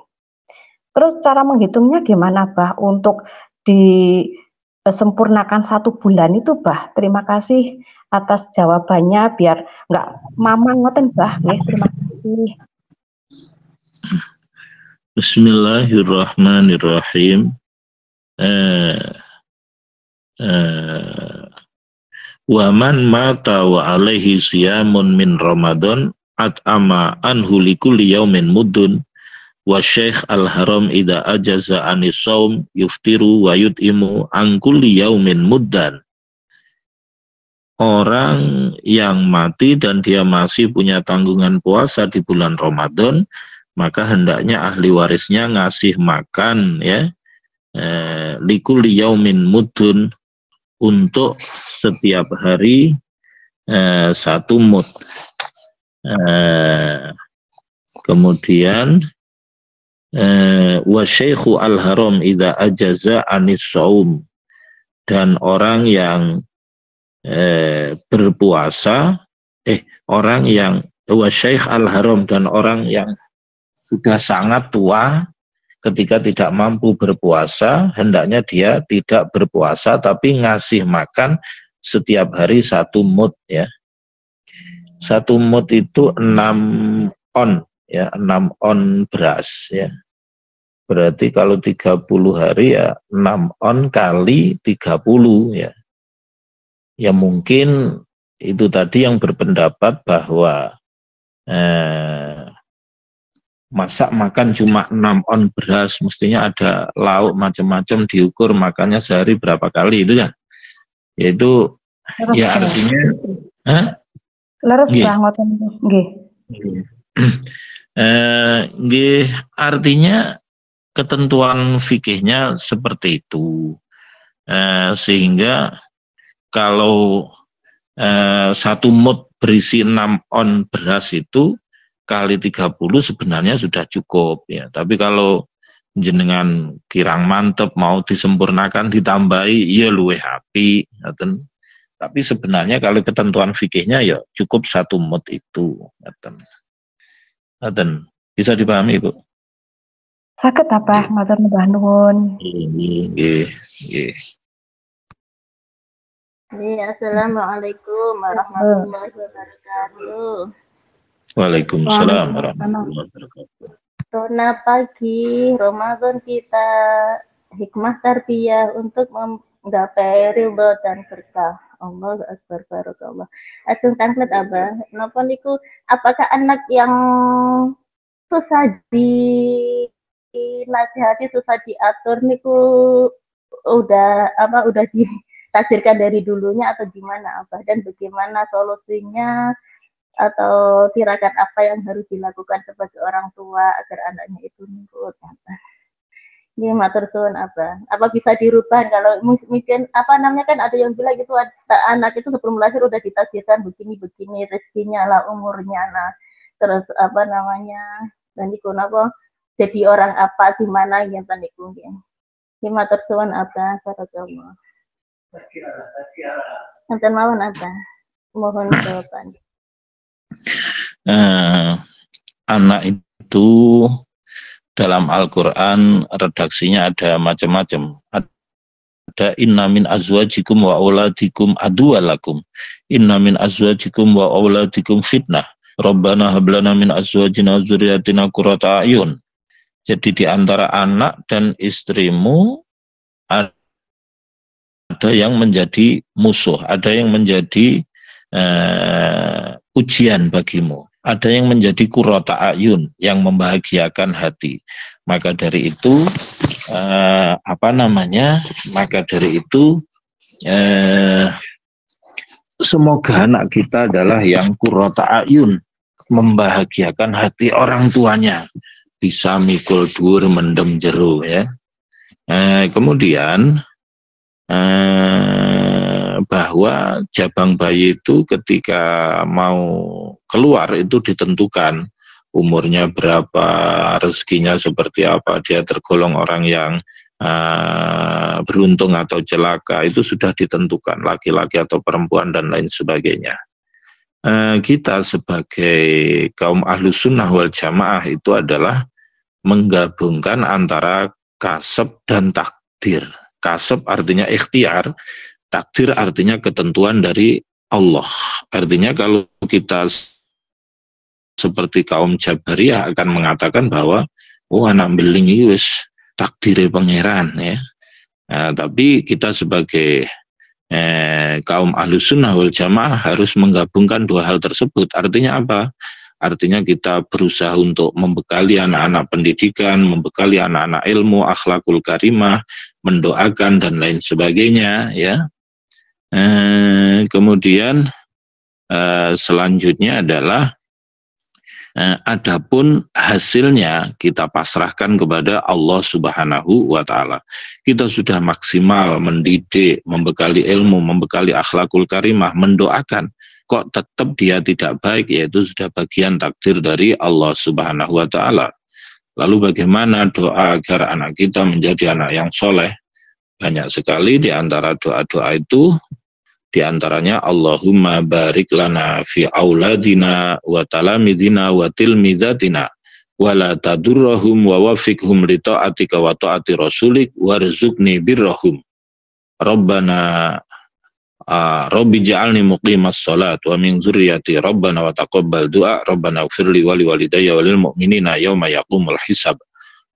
Terus cara menghitungnya gimana Bah untuk disempurnakan 1 bulan itu Bah? Terima kasih atas jawabannya biar nggak mamang ngoten Bah nggih. Terima kasih. Bismillahirrahmanirrahim. Wa man mata wa alaihi siyamun min Ramadan at'ama anhu likulli yaumin mudun wa syekh al-haram idza ajaza anis shaum yuftiru wa yut'imu an kulli yaumin muddan. Orang yang mati dan dia masih punya tanggungan puasa di bulan Ramadan, maka hendaknya ahli warisnya ngasih makan ya likulli yaumin muddun, untuk setiap hari 1 mud. Kemudian wa syaikhu al-haram idza ajaza anis shaum, dan orang yang berpuasa orang yang wa syaikh al-haram, dan orang yang sudah sangat tua ketika tidak mampu berpuasa, hendaknya dia tidak berpuasa tapi ngasih makan setiap hari 1 mud ya. 1 mud itu 6 on ya, 6 on beras ya. Berarti kalau 30 hari ya 6 on kali 30 ya. Ya mungkin itu tadi yang berpendapat bahwa masak makan cuma 6 on beras, mestinya ada lauk macam-macam, diukur makannya sehari berapa kali itu kan. Yaitu ya artinya leres banget nggih. Nggih, artinya ketentuan fikihnya seperti itu. Sehingga kalau 1 mud berisi 6 on beras itu kali 30 sebenarnya sudah cukup ya. Tapi kalau jenengan kirang mantep mau disempurnakan ditambahi ya luwih apik ngoten. Tapi sebenarnya kalau ketentuan fikihnya ya cukup 1 mud itu ngoten. Ngoten. Bisa dipahami, Ibu? Saged apa matur nuwun. Nggih. Assalamualaikum warahmatullahi wabarakatuh. Waalaikumsalam warahmatullahi wabarakatuh. Selamat pagi, Ramadan kita hikmah tarbiyah untuk menggapai ridho dan berkah. Allahu akbar, barakallah. Ajeng tanglet Abah, napa niku apakah anak yang susah dinasihati, susah diatur niku udah ditakdirkan dari dulunya atau gimana Abah, dan bagaimana solusinya atau tirakat apa yang harus dilakukan sebagai orang tua agar anaknya itu nurut Abah. Ini matur suwun Abah. Apa bisa dirubah kalau mungkin kan ada yang bilang gitu, anak itu sebelum lahir udah ditakdirkan begini rezekinya lah, umurnya lah. Terus dan iku napa jadi orang apa gimana ngenten niku nggih. Ini matur suwun Abah barakallah. Enten mawon Abah. Mohon jawaban. Anak itu dalam Al-Quran redaksinya ada macam-macam. Ada inna min azwajikum wa auladikum aduwalakum, inna min azwajikum wa auladikum fitnah, Rabbana hablana min azwajina dzurriyyatina qurrata a'yun. Jadi di antara anak dan istrimu ada yang menjadi musuh, ada yang menjadi ujian bagimu, ada yang menjadi qurrata a'yun, yang membahagiakan hati. Maka dari itu semoga anak kita adalah yang qurrata a'yun, membahagiakan hati orang tuanya, bisa mikul dhuwur mendem jero ya. Kemudian bahwa jabang bayi itu ketika mau keluar itu ditentukan umurnya berapa, rezekinya seperti apa, dia tergolong orang yang beruntung atau celaka, itu sudah ditentukan, laki-laki atau perempuan dan lain sebagainya. Kita sebagai kaum Ahlus Sunnah wal Jamaah itu adalah menggabungkan antara kasab dan takdir. Kasab artinya ikhtiar, takdir artinya ketentuan dari Allah. Artinya kalau kita seperti kaum Jabariyah akan mengatakan bahwa anak beling iki wis takdire pangeran ya. Tapi kita sebagai kaum Ahlus Sunnah wal Jamaah harus menggabungkan dua hal tersebut. Artinya apa? Artinya kita berusaha untuk membekali anak-anak pendidikan, membekali anak-anak ilmu, akhlakul karimah, mendoakan dan lain sebagainya, ya. Kemudian selanjutnya adalah adapun hasilnya kita pasrahkan kepada Allah Subhanahu wa Ta'ala. Kita sudah maksimal mendidik, membekali ilmu, membekali akhlakul karimah, mendoakan. Kok tetap dia tidak baik, yaitu sudah bagian takdir dari Allah Subhanahu wa Ta'ala. Lalu bagaimana doa agar anak kita menjadi anak yang soleh? Banyak sekali di antara doa-doa itu. Di antaranya Allahumma barik lana fi auladina wa talamidina wa tilmidatina wa la tadurrahum wa wafiqhum li ta'atika wa ta'ati rasulik warzuqni birrahum. Rabbana Rabbi ja'alni muqimas salat wa min zurriyati Rabbana wa taqabbal du'a Rabbana ighfirli wa li walidayya wa lil mu'minina yawma yaqumul hisab.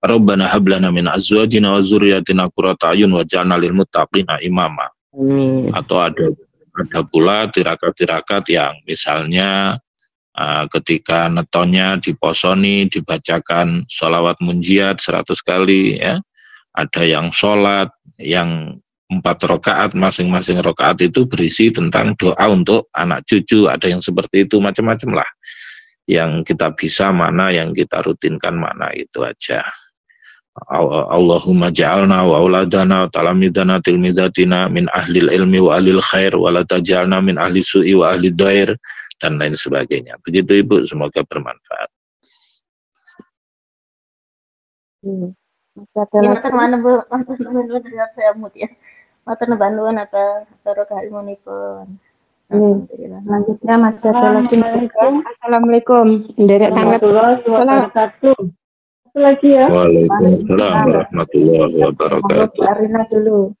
Rabbana hab lana min azwajina wa zurriyyatina qurrata a'yun waj'alna lil muttaqina imama. Atau ada pula tirakat-tirakat yang misalnya ketika netonnya diposoni dibacakan sholawat munjiat 100 kali, ya. Ada yang sholat yang 4 rakaat, masing-masing rakaat itu berisi tentang doa untuk anak cucu, ada yang seperti itu, macam-macam lah. Yang kita bisa mana, yang kita rutinkan mana, itu aja. Allahumma ja'alna wa auladana wa talamidana tilmidatina min ahlil ilmi wa ahlil khair wa la taj'alna min ahli su'i wa ahli dair dan lain sebagainya. Begitu Ibu, semoga bermanfaat. Matur mana Bu, matur nuwun terhadap saya mut ya. Matur nuwun apa barokah ilmunipun. Selanjutnya masih ada lagi. Assalamualaikum. Nderek tanglet wabarakatuh. Lagi ya. Waalaikumsalam warahmatullahi wabarakatuh. Arina dulu.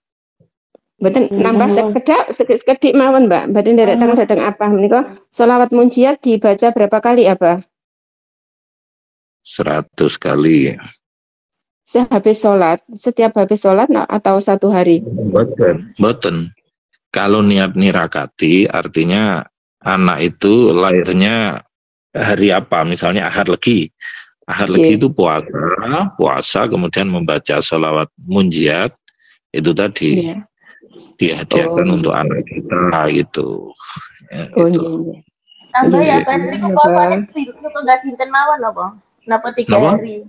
Mboten nambah sekedik mawon, Mbak. Mboten nderek tanglet dateng apa menika? Sholawat munjiat dibaca berapa kali apa? 100 kali. Setiap habis sholat atau satu hari? Boten. Kalau niat nirakati artinya anak itu lahirnya hari apa? Misalnya Ahad Legi. Ahad Legi itu puasa, kemudian membaca sholawat munjiat, itu tadi dihadiahkan untuk anak kita gitu. Ya, gitu. Tambah ya kan, itu puasanya itu nggak dinten mawon apa? Napa 3 hari?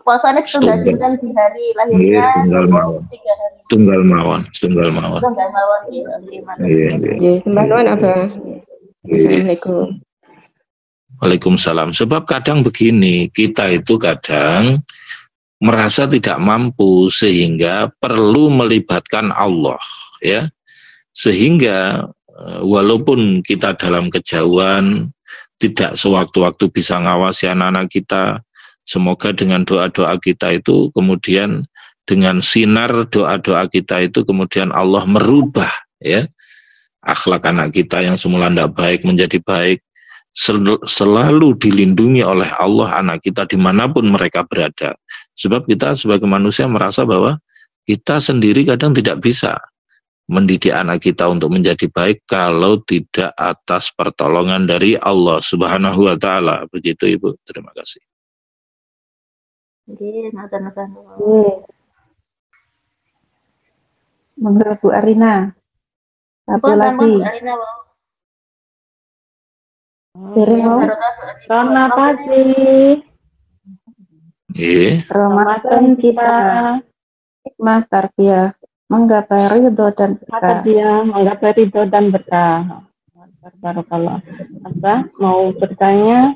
Puasanya itu nggak dinten di hari lahirnya 3 hari. Tunggal mawon. Gimana? Sembahnuan apa? Assalamualaikum. Waalaikumsalam. Sebab kadang begini, kita itu kadang merasa tidak mampu sehingga perlu melibatkan Allah, ya. Sehingga walaupun kita dalam kejauhan tidak sewaktu-waktu bisa ngawasi anak-anak kita, semoga dengan doa-doa kita itu kemudian dengan sinar doa-doa kita itu kemudian Allah merubah, ya, akhlak anak kita yang semula tidak baik menjadi baik. Selalu dilindungi oleh Allah anak kita dimanapun mereka berada. Sebab kita sebagai manusia merasa bahwa kita sendiri kadang tidak bisa mendidik anak kita untuk menjadi baik kalau tidak atas pertolongan dari Allah Subhanahu wa Ta'ala. Begitu Ibu, terima kasih. Monggo Bu Arina. Satu lagi. Terima kasih. Ramadan kita hikmah tarbiyah menggapai ridho dan berkah. Barakallah. Mau bertanya,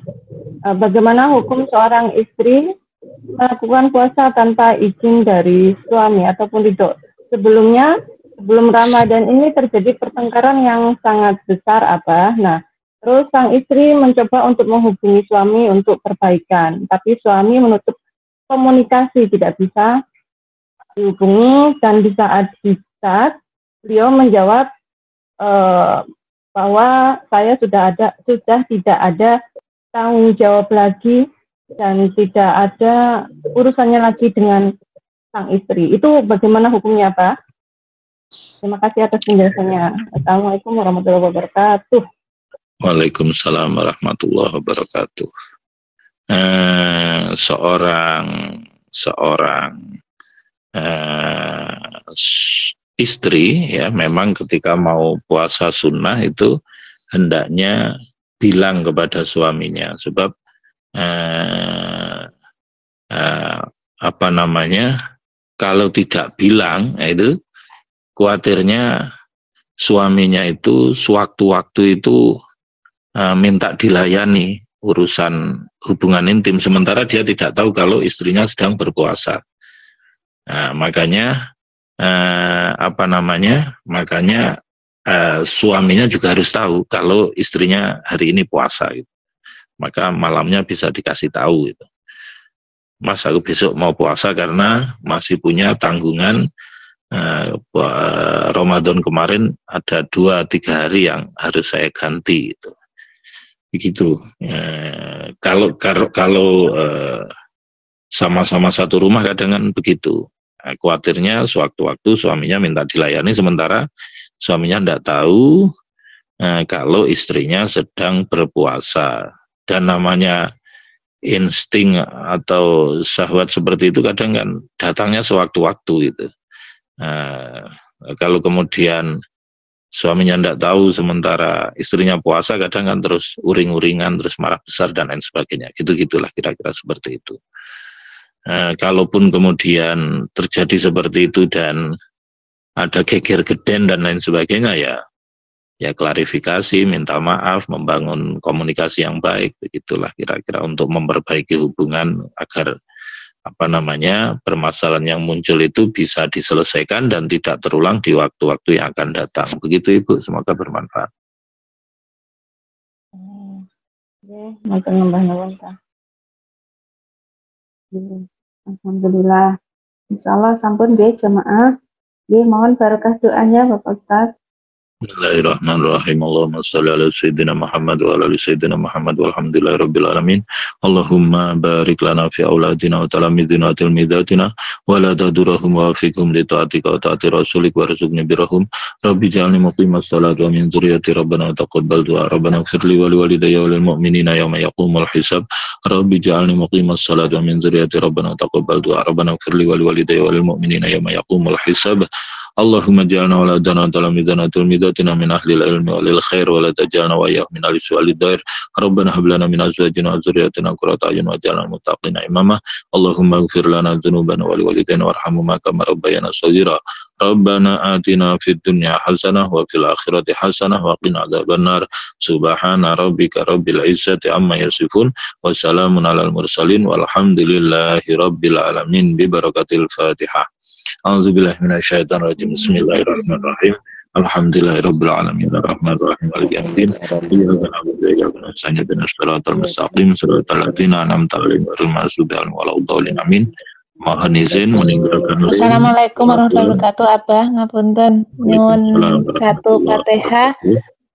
bagaimana hukum seorang istri melakukan puasa tanpa izin dari suami ataupun ridho? Sebelum Ramadan ini terjadi pertengkaran yang sangat besar Nah, terus sang istri mencoba untuk menghubungi suami untuk perbaikan, tapi suami menutup komunikasi, tidak bisa dihubungi, dan di saat dicat, beliau menjawab bahwa saya sudah tidak ada tanggung jawab lagi dan tidak ada urusannya lagi dengan sang istri. Itu bagaimana hukumnya, Pak? Terima kasih atas penjelasannya. Assalamualaikum warahmatullahi wabarakatuh. Waalaikumsalam warahmatullahi wabarakatuh. Seorang istri ya memang ketika mau puasa sunnah itu hendaknya bilang kepada suaminya, sebab kalau tidak bilang itu khawatirnya suaminya itu sewaktu-waktu itu minta dilayani urusan hubungan intim, sementara dia tidak tahu kalau istrinya sedang berpuasa. Nah, makanya suaminya juga harus tahu kalau istrinya hari ini puasa gitu. Maka malamnya bisa dikasih tahu gitu. Mas, aku besok mau puasa karena masih punya tanggungan Ramadan kemarin ada 2-3 hari yang harus saya ganti gitu. Begitu. Kalau sama-sama satu rumah kadang kan begitu. Khawatirnya sewaktu-waktu suaminya minta dilayani, sementara suaminya tidak tahu kalau istrinya sedang berpuasa. Dan namanya insting atau syahwat seperti itu kadang kan datangnya sewaktu-waktu gitu. Kalau kemudian suaminya tidak tahu sementara istrinya puasa, kadang kan terus uring-uringan, terus marah besar dan lain sebagainya. Gitu-gitulah kira-kira seperti itu. Kalaupun kemudian terjadi seperti itu dan ada geger geden dan lain sebagainya, ya klarifikasi, minta maaf, membangun komunikasi yang baik, begitulah kira-kira untuk memperbaiki hubungan agar permasalahan yang muncul itu bisa diselesaikan dan tidak terulang di waktu-waktu yang akan datang. Begitu Ibu, semoga bermanfaat. Alhamdulillah. Insyaallah sampun nggih jemaah. Nggih mohon barokah doanya Bapak Ustaz. Bismillahirrahmanirrahim. Allahumma shalli ala sayyidina Muhammad wa ala ali sayyidina Muhammad walhamdulillahi rabbil alamin. Allahumma barik lana fi auladina wa talamidina wa tilmidatina wa la tadurahum wa fikum li ta'atika wa ta'ati rasulik wa rizukni birahum. Rabbi ja'alni muqimas salati wa min dzurriyyati rabbana taqabbal du'a rabbana ighfirli wa liwalidayya wa lil mu'minina yawma yaqumul hisab. Rabbi ja'alni muqimas salati wa min dzurriyyati rabbana taqabbal du'a rabbana ighfirli wa liwalidayya wa lil mu'minina yawma yaqumul hisab. Allahumma ja'alna waladana talamidana tilmidatina min ahlil ilmi walil khair wa la tajalna wa iyyahum min ahli su'alid dair. Rabbana hab lana min azwajina wa dzurriyyatina qurrata a'yun waj'alna muttaqina imama. Allahumma ighfir lana dzunubana wa liwalidayna warhamhuma kama rabbayana shaghira. Rabbana atina fid dunya hasanah wa fil akhirati hasanah wa qina adzabannar. Subhana rabbika rabbil izzati amma yasifun wa salamun alal mursalin walhamdulillahi rabbil alamin bi barakatil Fatihah. A'udzubillahi minasyaitonirrajim. Bismillahirrahmanirrahim. Alhamdulillahirabbil alamin arrahmanirrahim maliki yaumiddin. Iyyaka na'budu wa iyyaka nasta'in ihdinas siratal mustaqim siratal ladzina an'amta 'alaihim ghairil maghdubi 'alaihim waladdallin. Amin. Mohon izin meninggalkan. Assalamualaikum warahmatullahi wabarakatuh. Abah ngapunten nyuwun satu Fatihah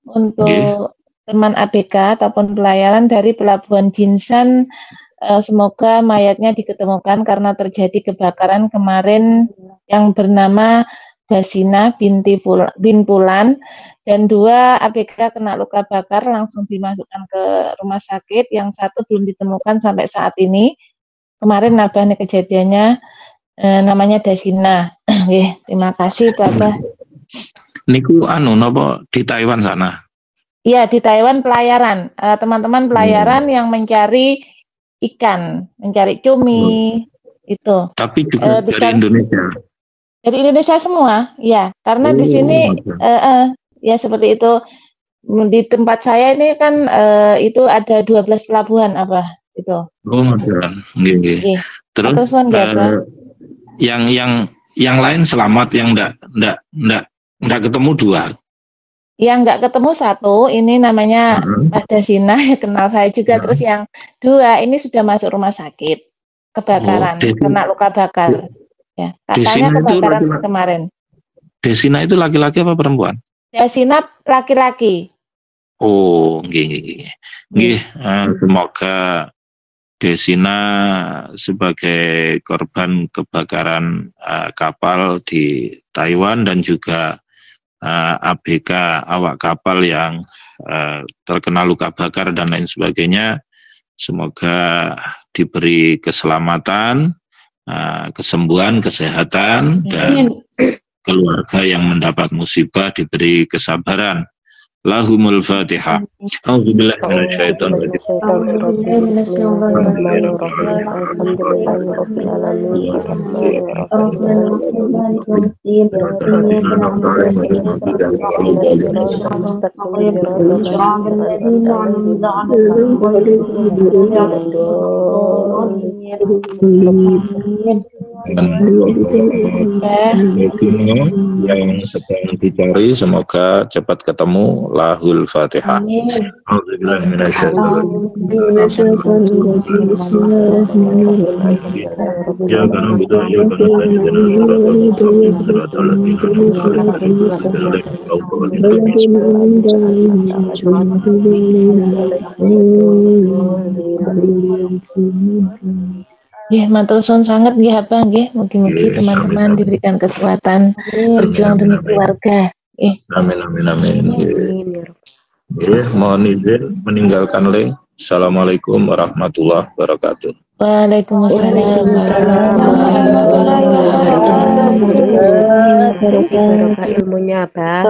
untuk teman ABK ataupun pelayaran dari Pelabuhan Jinsan. Semoga mayatnya diketemukan karena terjadi kebakaran kemarin yang bernama Dasina bin Pulan, dan 2 ABK kena luka bakar langsung dimasukkan ke rumah sakit, yang 1 belum ditemukan sampai saat ini. Kemarin Abah nih kejadiannya namanya Dasina. Terima kasih Abah. Niku napa di Taiwan sana? Iya, di Taiwan pelayaran, teman-teman pelayaran yang mencari ikan, mencari cumi itu. Tapi juga dari Indonesia. Dari Indonesia semua, ya. Karena di sini ya seperti itu. Di tempat saya ini kan itu ada 12 pelabuhan apa itu. Oh, ada. Nggih. Terus yang lain selamat, yang enggak ketemu 2. Yang nggak ketemu 1, ini namanya Mas Dasina, kenal saya juga. Terus yang 2 ini sudah masuk rumah sakit, kebakaran, kena luka bakar. Ya, katanya kebakaran kemarin. Desina itu laki-laki apa perempuan? Desina laki-laki. Oh, nggih. Semoga Desina sebagai korban kebakaran kapal di Taiwan dan juga ABK awak kapal yang terkena luka bakar dan lain sebagainya. Semoga diberi keselamatan, kesembuhan, kesehatan, dan keluarga yang mendapat musibah diberi kesabaran. Lahumul Fatihah. A'udzubillahi minasyaitonir rajim. Bismillahirrahmanirrahim. Alhamdulillahirabbil alamin. Yang sedang dicari semoga cepat ketemu. Lahul Fatihah. A'udzubillahi Ya, matur suwun sangat nggih Abang nggih. Mugi-mugi teman-teman diberikan kekuatan berjuang demi keluarga. Amin amin amin. Mohon izin meninggalkan Le. Assalamualaikum warahmatullahi wabarakatuh. Waalaikumsalam warahmatullahi wabarakatuh. Barokah ilmunya, Abah.